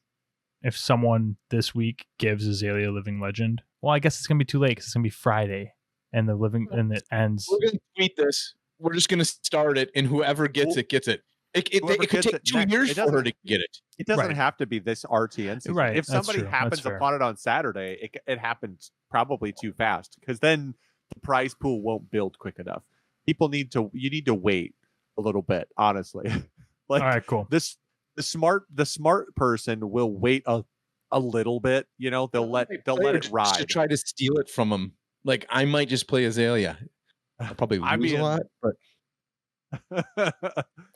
C: if someone this week gives Azalea Living Legend, well, I guess it's going to be too late because it's going to be Friday and it ends.
A: We're going to tweet this. We're just going to start it, and whoever gets it, gets it. It could take 2 years for her to get it.
B: It doesn't have to be this RTN season.
C: Right.
B: If somebody happens upon it on Saturday, it happens probably too fast because then the prize pool won't build quick enough. You need to wait a little bit, honestly. Like,
C: all right, cool.
B: The smart person will wait a little bit. You know, they'll let it ride.
A: To try to steal it from them. Like, I might just play Azalea. I'll probably lose a lot, but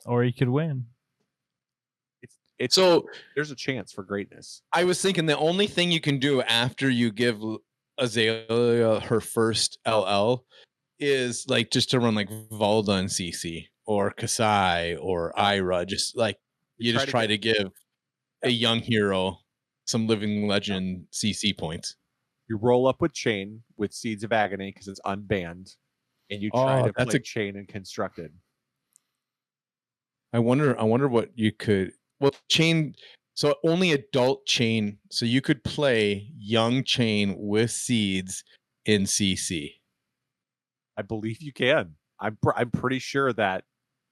C: or you could win.
A: So
B: there's a chance for greatness.
A: I was thinking the only thing you can do after you give Azalea her first LL is like just to run like Valda and CC or Kasai or Ira, just like You just try to give a young hero some living legend CC points.
B: You roll up with Chain with Seeds of Agony because it's unbanned, and you try to play Chain and Constructed.
A: I wonder what you could. Well, Chain. So only adult Chain. So you could play young Chain with Seeds in CC.
B: I believe you can. I'm pretty sure that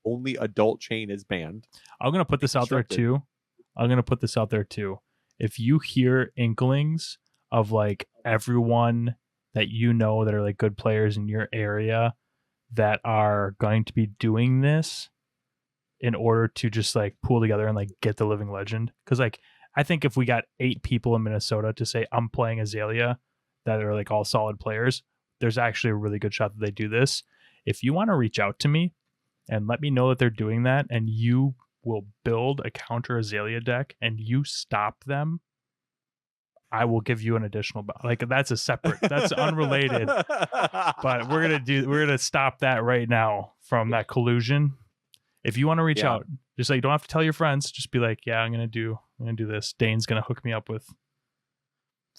B: only adult Chain is banned.
C: I'm gonna put this out there too. If you hear inklings of like everyone that you know that are like good players in your area that are going to be doing this in order to just like pool together and like get the living legend, because like I think if we got 8 people in Minnesota to say I'm playing Azalea that are like all solid players, there's actually a really good shot that they do this. If you want to reach out to me and let me know that they're doing that, and you will build a counter Azalea deck and you stop them, I will give you an additional like that's unrelated. But we're gonna stop that right now from that collusion. If you want to reach out, just like, you don't have to tell your friends, just be like, yeah, I'm gonna do this. Dane's gonna hook me up with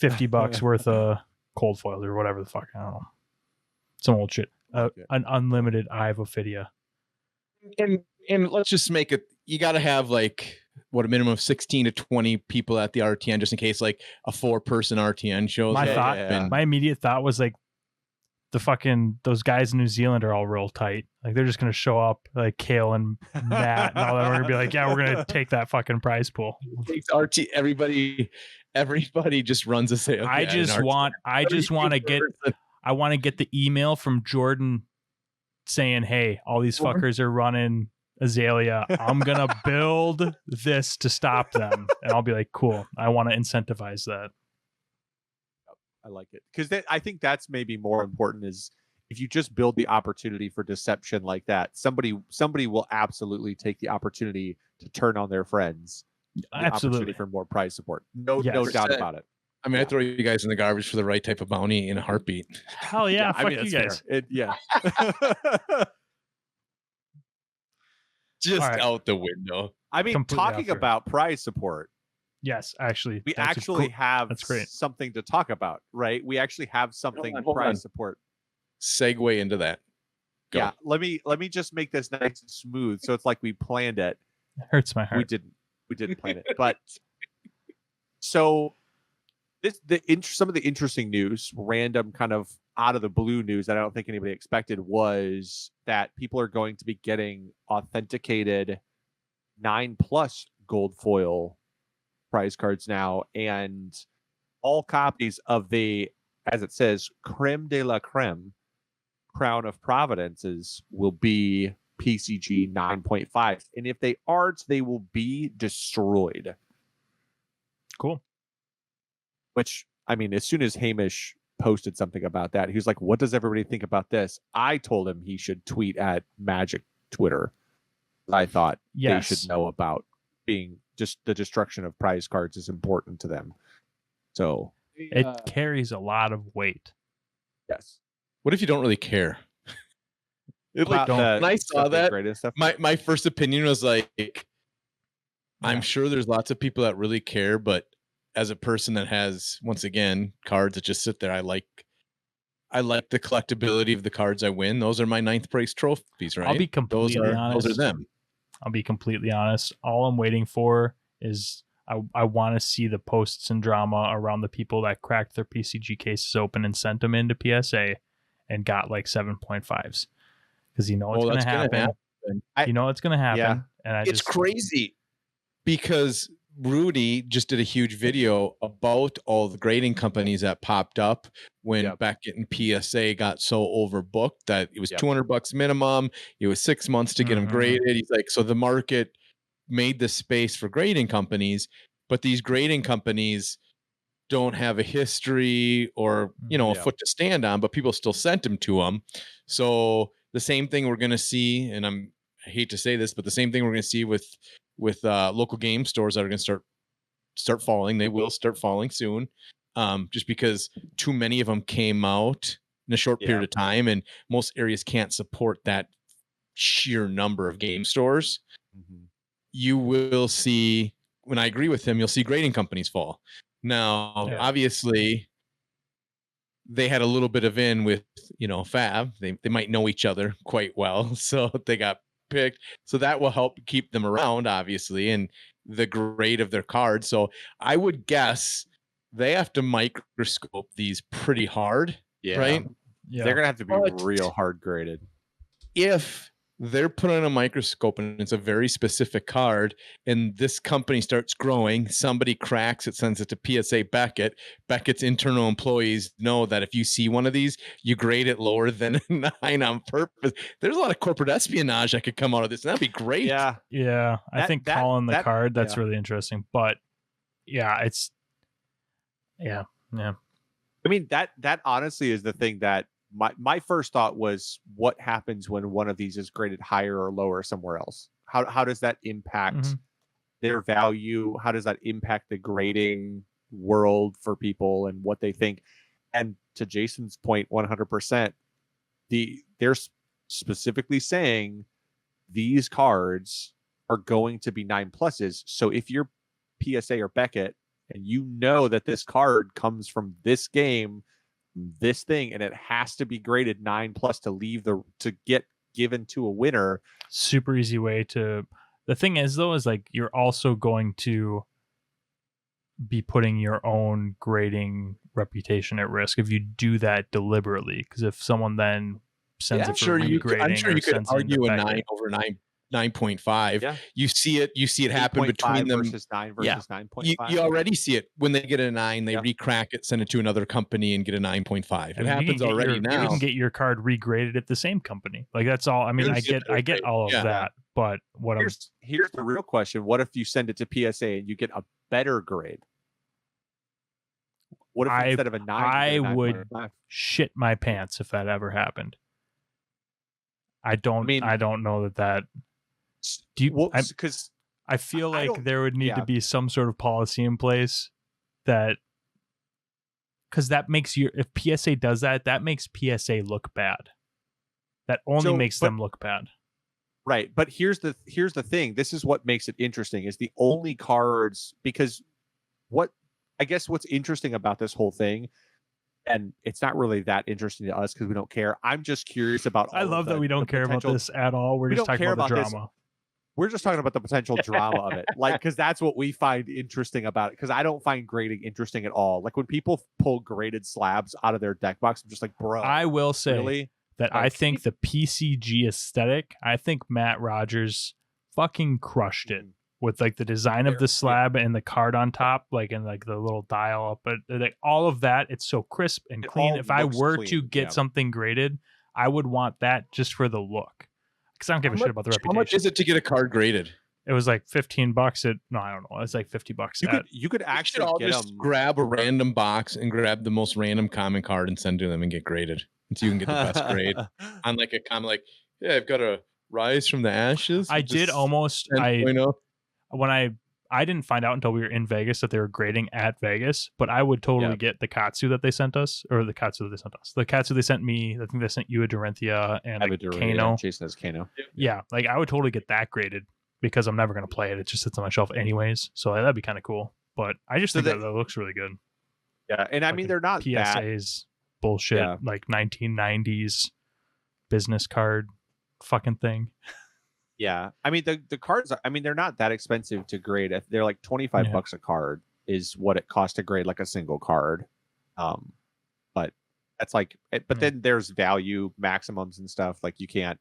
C: $50 worth of cold foils or whatever the fuck. I don't know. Some old shit. An unlimited Eye of Ophidia.
A: And let's just make it, you got to have like a minimum of 16 to 20 people at the RTN, just in case like a 4-person RTN shows.
C: My immediate thought was like, those guys in New Zealand are all real tight. Like they're just gonna show up like Kale and Matt and all that. We're gonna be like, yeah, we're gonna take that fucking prize pool.
A: Everybody just runs a sale.
C: I want to get the email from Jordan saying, hey, all these fuckers are running Azalea. I'm gonna build this to stop them, and I'll be like, cool. I want to incentivize that.
B: I like it because I think that's maybe more important. Is if you just build the opportunity for deception like that, somebody will absolutely take the opportunity to turn on their friends.
C: Absolutely,
B: for more prize support. No doubt about it.
A: I mean, I throw you guys in the garbage for the right type of bounty in a heartbeat.
C: Hell yeah, fuck you guys.
A: Just out the window.
B: I mean, talking about prize support.
C: Yes, actually.
B: We actually have something to talk about, right? We actually have something prize support.
A: Segue into that. Go.
B: Yeah, let me just make this nice and smooth so it's like we planned it.
C: It hurts my heart.
B: We didn't plan it. But so some of the interesting news, random kind of out of the blue news that I don't think anybody expected, was that people are going to be getting authenticated 9+ gold foil prize cards now, and all copies of the, as it says, creme de la creme, Crown of Providences, will be PCG 9.5, and if they aren't, they will be destroyed.
C: Cool.
B: Which, I mean, as soon as Hamish posted something about that, he was like, what does everybody think about this? I told him he should tweet at Magic Twitter. I thought they should know about being just the destruction of prize cards is important to them. So
C: it carries a lot of weight.
B: Yes.
A: What if you don't really care? When I saw that, my first opinion was like, I'm sure there's lots of people that really care, but as a person that has, once again, cards that just sit there, I like the collectability of the cards I win. Those are my 9th place trophies, right?
C: I'll be completely honest.
A: Those are them.
C: I'll be completely honest. All I'm waiting for is I want to see the posts and drama around the people that cracked their PCG cases open and sent them into PSA and got like 7.5s, because you know it's going to happen. You know it's going to happen.
B: Yeah.
C: And
A: it's crazy because Rudy just did a huge video about all the grading companies that popped up when Beckett and PSA got so overbooked that it was $200 minimum. It was 6 months to get them graded. He's like, so the market made the space for grading companies, but these grading companies don't have a history or, a foot to stand on, but people still sent them to them. So the same thing we're going to see, and I hate to say this, but the same thing we're going to see with local game stores that are going to start falling. They will start falling soon, just because too many of them came out in a short period of time, and most areas can't support that sheer number of game stores. you will see, when I agree with him, you'll see grading companies fall. Now, obviously, they had a little bit of in with, Fab. They might know each other quite well, so they got picked. So that will help keep them around, obviously, and the grade of their cards. So I would guess they have to microscope these pretty hard, right?
B: Yeah. They're gonna have to be real hard graded.
A: If they're put on a microscope and it's a very specific card, and this company starts growing, somebody cracks it, sends it to PSA Beckett. Beckett's internal employees know that if you see one of these, you grade it lower than a 9 on purpose. There's a lot of corporate espionage that could come out of this. That'd be great.
C: Yeah. I think calling the card, that's really interesting. But yeah.
B: I mean, that honestly is the thing that my first thought was, what happens when one of these is graded higher or lower somewhere else? How does that impact their value? How does that impact the grading world for people and what they think? And to Jason's point, 100%, they're specifically saying these cards are going to be 9+s. So if you're PSA or Beckett and you know that this card comes from this game, this thing, and it has to be graded 9+ to get given to a winner.
C: Super easy way to. The thing is, though, is like you're also going to be putting your own grading reputation at risk if you do that deliberately. Because if someone then sends it for regrading,
A: I'm sure you could argue a
C: 9
A: over 9.5.
B: Yeah.
A: You see it happen between them
B: versus 9 versus 9.5.
A: You already see it when they get a 9, they recrack it, send it to another company, and get a 9.5. It happens already now.
C: You can get your card regraded at the same company. Like that's all. I mean, I get all of that, but
B: here's the real question: what if you send it to PSA and you get a better grade? What if instead of a 9,
C: I would shit my pants if that ever happened. I don't know that. Do you? Because I feel like there would need to be some sort of policy in place that, because that makes if PSA does that, that makes PSA look bad. That only makes them look bad.
B: Right, but here's the thing. This is what makes it interesting. Is the only cards, because what's interesting about this whole thing, and it's not really that interesting to us because we don't care. I'm just curious about.
C: I love that we don't care about this at all. We're just talking about the drama.
B: We're just talking about the potential drama of it, like, because that's what we find interesting about it. Because I don't find grading interesting at all. Like when people pull graded slabs out of their deck box, I'm just like, bro.
C: I will say
B: really?
C: That I think the PCG aesthetic. I think Matt Rogers fucking crushed it with like the design of the slab and the card on top, like and like the little dial up, but like all of that. It's so crisp and clean. If I were to get something graded, I would want that just for the look. Because I don't give a shit about the reputation.
A: How much is it to get a card graded?
C: It was like $15 I don't know. It's like $50.
B: You could actually
A: just grab a random box and grab the most random common card and send to them and get graded, and so you can get the best grade on like a common. Like, yeah, I've got a Rise from the Ashes.
C: I did almost. I didn't find out until we were in Vegas that they were grading at Vegas, but I would totally get the Katsu that they sent us, or the Katsu that they sent us. The Katsu they sent me, I think they sent you a Dorinthia and a Kano.
B: Jason has Kano.
C: Yeah, like I would totally get that graded because I'm never going to play it. It just sits on my shelf anyways, so that'd be kind of cool. But I just think that looks really good.
B: Yeah, and I mean, they're not
C: PSA's bullshit, like 1990s business card fucking thing.
B: Yeah, I mean the cards. I mean, they're not that expensive to grade. They're like $25 a card is what it costs to grade like a single card. But that's like. But then there's value maximums and stuff. Like you can't.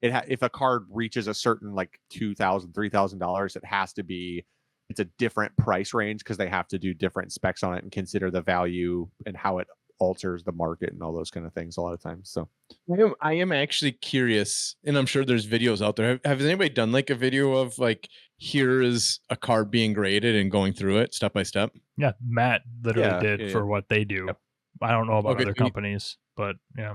B: If a card reaches a certain like $2,000, $3,000, it has to be. It's a different price range because they have to do different specs on it and consider the value and how it alters the market and all those kind of things a lot of times. So
A: I am actually curious, and I'm sure there's videos out there. Has anybody done like a video of like, here is a card being graded and going through it step by step?
C: Yeah, Matt literally did for what they do. Yep. I don't know about other companies, but yeah.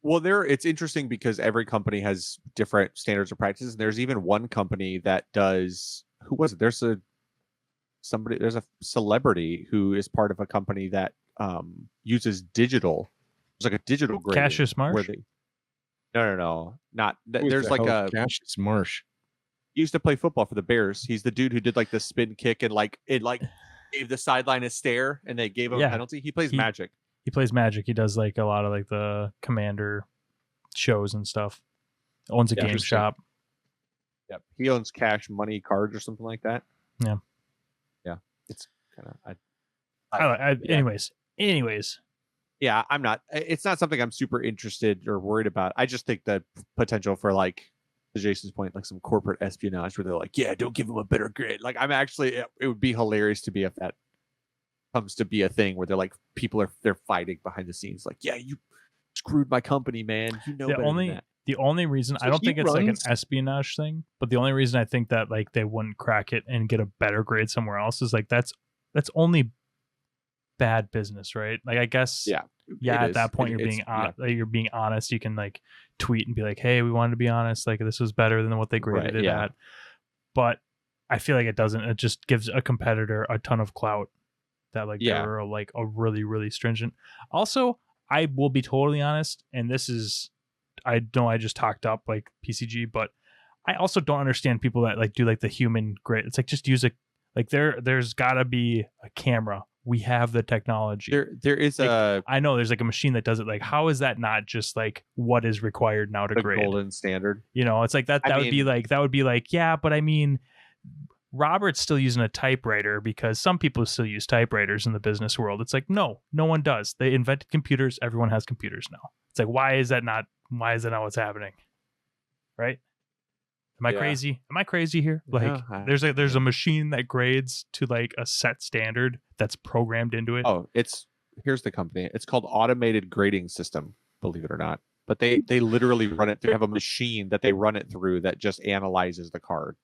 B: Well, it's interesting because every company has different standards or practices. There's even one company that does. Who was it? There's a celebrity who is part of a company that uses digital. It's like a digital grading.
C: Cassius Marsh?
B: No, not. There's like a
A: Cassius Marsh.
B: He used to play football for the Bears. He's the dude who did like the spin kick and like it like gave the sideline a stare and they gave him a penalty. He plays Magic.
C: He plays Magic. He does like a lot of like the Commander shows and stuff. Owns a game shop.
B: Yep. He owns Cash Money Cards or something like that.
C: Yeah.
B: Yeah. It's kind
C: of anyways.
B: Yeah, I'm not. It's not something I'm super interested or worried about. I just think the potential for like, to Jason's point, like some corporate espionage where they're like, yeah, don't give them a better grade. Like I'm actually, it would be hilarious to be if that comes to be a thing where they're like, they're fighting behind the scenes. Like, yeah, you screwed my company, man. You know better than that.
C: The only reason I don't think it's like an espionage thing, but the only reason I think that like they wouldn't crack it and get a better grade somewhere else is like that's only bad business, right? Like I guess at that point you're being honest. You can like tweet and be like, hey, we wanted to be honest, like this was better than what they graded it at. But I feel like it doesn't. It just gives a competitor a ton of clout that like they're like a really, really stringent. Also, I will be totally honest, and this is, I know I just talked up like PCG, but I also don't understand people that like do like the human grade. It's like just use there's gotta be a camera. We have the technology.
B: There is
C: like, I know there's like a machine that does it. Like, how is that not just like what is required now to grade?
B: Golden standard.
C: You know, it's like that would be like, yeah, but I mean, Robert's still using a typewriter because some people still use typewriters in the business world. It's like, no one does. They invented computers. Everyone has computers now. It's like, why is that not what's happening? Right? Am I crazy? Am I crazy here? Like there's a machine that grades to like a set standard that's programmed into it.
B: Oh, here's the company. It's called Automated Grading System, believe it or not. But they literally run it. They have a machine that they run it through that just analyzes the card.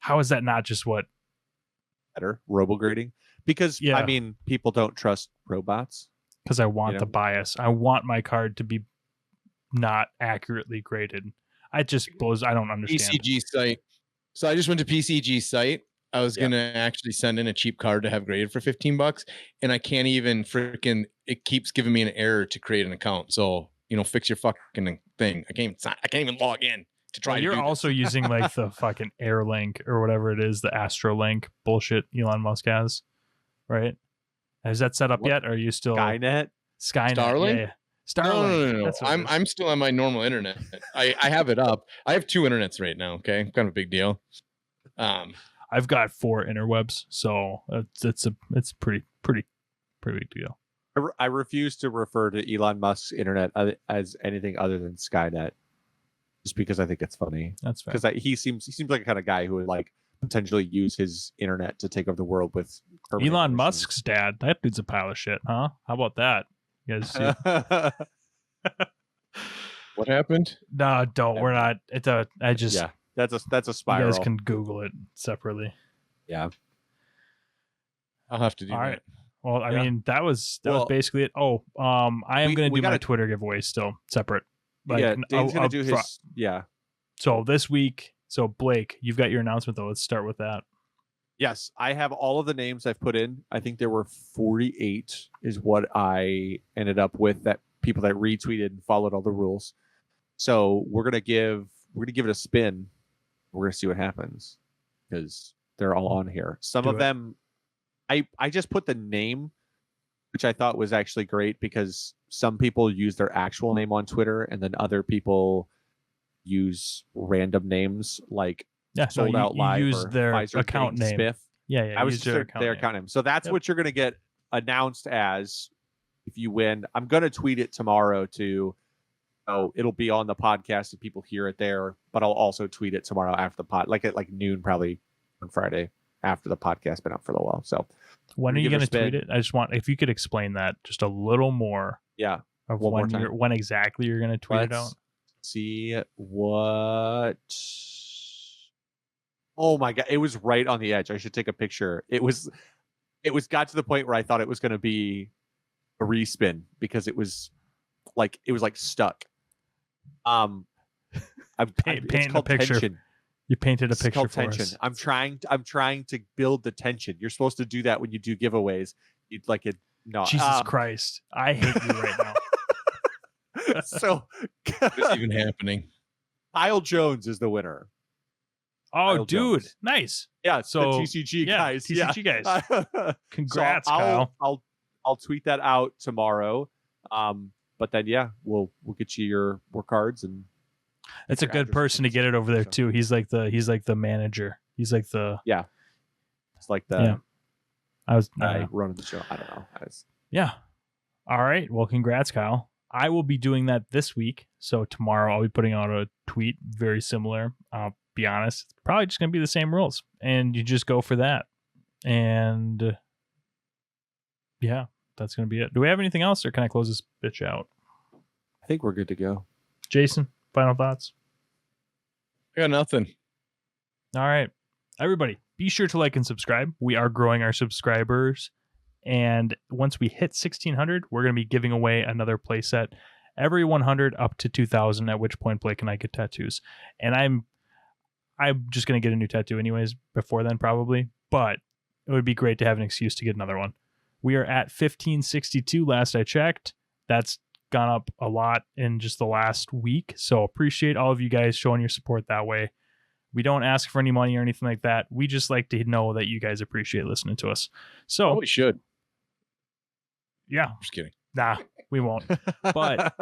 C: How is that not just what
B: better robo grading? Because I mean, people don't trust robots.
C: Because I want the bias. I want my card to be not accurately graded. I don't understand.
A: PCG site. So I just went to PCG site. I was going to actually send in a cheap card to have graded for $15, and I can't even it keeps giving me an error to create an account. So, fix your fucking thing. I can't even log in to try.
C: You're also using like the fucking Airlink or whatever it is, the Astrolink bullshit Elon Musk has, right? Is that set up yet? Or are you still
B: Skynet?
A: Starlink?
C: Yeah. Starlink.
A: No. I'm still on my normal internet. I have it up. I have 2 internets right now. Okay, kind of a big deal.
C: I've got 4 interwebs, so it's pretty big deal.
B: I refuse to refer to Elon Musk's internet as anything other than Skynet, just because I think it's funny.
C: That's fair.
B: Because he seems like the kind of guy who would like potentially use his internet to take over the world with
C: Elon Musk's dad. That dude's a pile of shit, huh? How about that? You guys see?
A: What happened?
C: No, don't. We're not. That's
B: a spiral.
C: You guys can Google it separately.
B: Yeah,
A: I'll have to do
C: that.
A: All right.
C: Well, I mean, that was basically it. Oh, I am going to do my Twitter giveaway still separate. Like,
B: Dane's going to do his. Yeah.
C: So this week, Blake, you've got your announcement though. Let's start with that.
B: Yes, I have all of the names I've put in. I think there were 48 is what I ended up with, that people that retweeted and followed all the rules. So we're gonna give it a spin. We're gonna see what happens because they're all on here. Some of them, I just put the name, which I thought was actually great because some people use their actual name on Twitter and then other people use random names like.
C: Yeah,
B: Sold Out Live.
C: You use their
B: Pfizer
C: account name.
B: Spiff.
C: Yeah.
B: I was their account name. So that's what you're going to get announced as if you win. I'm going to tweet it tomorrow to. Oh, it'll be on the podcast if people hear it there. But I'll also tweet it tomorrow after the pod, like at noon, probably on Friday after the podcast been up for a little while. So
C: when are you going to tweet it? I just want if you could explain that just a little more.
B: Yeah.
C: Of when exactly you're going to tweet it out.
B: See what. Oh my God. It was right on the edge. I should take a picture. It got to the point where I thought it was going to be a respin because it was like stuck. I'm
C: painting a picture. Tension. You painted a picture for
B: tension.
C: us.
B: I'm trying to build the tension. You're supposed to do that when you do giveaways. You'd like it. No.
C: Jesus Christ. I hate you right now.
B: So
A: what's even happening?
B: Kyle Jones is the winner.
C: Oh,
B: Kyle
C: dude,
B: Jones.
C: nice.
B: Yeah,
C: So,
B: the TCG
C: yeah,
B: guys.
C: TCG
B: guys.
C: Congrats,
B: so
C: Kyle.
B: I'll tweet that out tomorrow. But then we'll get you your cards and
C: That's a
B: your
C: good
B: address
C: person to
B: and
C: get it over there
B: stuff.
C: too. He's like the manager. He's like the
B: It's like the
C: yeah. I was
B: guy running the show. I don't know.
C: yeah. All right. Well, congrats, Kyle. I will be doing that this week. So tomorrow I'll be putting out a tweet very similar. I'll be honest, it's probably just gonna be the same rules, and you just go for that. And yeah, that's gonna be it. Do we have anything else, or can I close this bitch out?
B: I think we're good to go.
C: Jason, final thoughts?
A: I got nothing.
C: All right. Everybody, be sure to like and subscribe. We are growing our subscribers. And once we hit 1,600, we're going to be giving away another playset every 100 up to 2,000, at which point Blake and I get tattoos. And I'm just going to get a new tattoo anyways before then probably. But it would be great to have an excuse to get another one. We are at 1,562 last I checked. That's gone up a lot in just the last week. So appreciate all of you guys showing your support that way. We don't ask for any money or anything like that. We just like to know that you guys appreciate listening to us. So
A: We should.
C: Yeah.
A: Just kidding.
C: Nah, we won't. But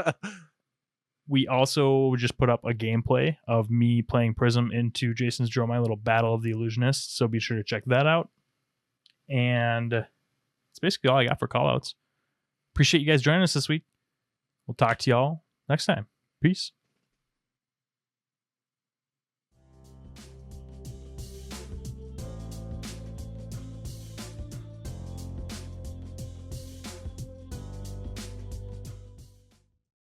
C: we also just put up a gameplay of me playing Prism into Jason's Draw My Little Battle of the Illusionists. So be sure to check that out. And that's basically all I got for callouts. Appreciate you guys joining us this week. We'll talk to y'all next time. Peace.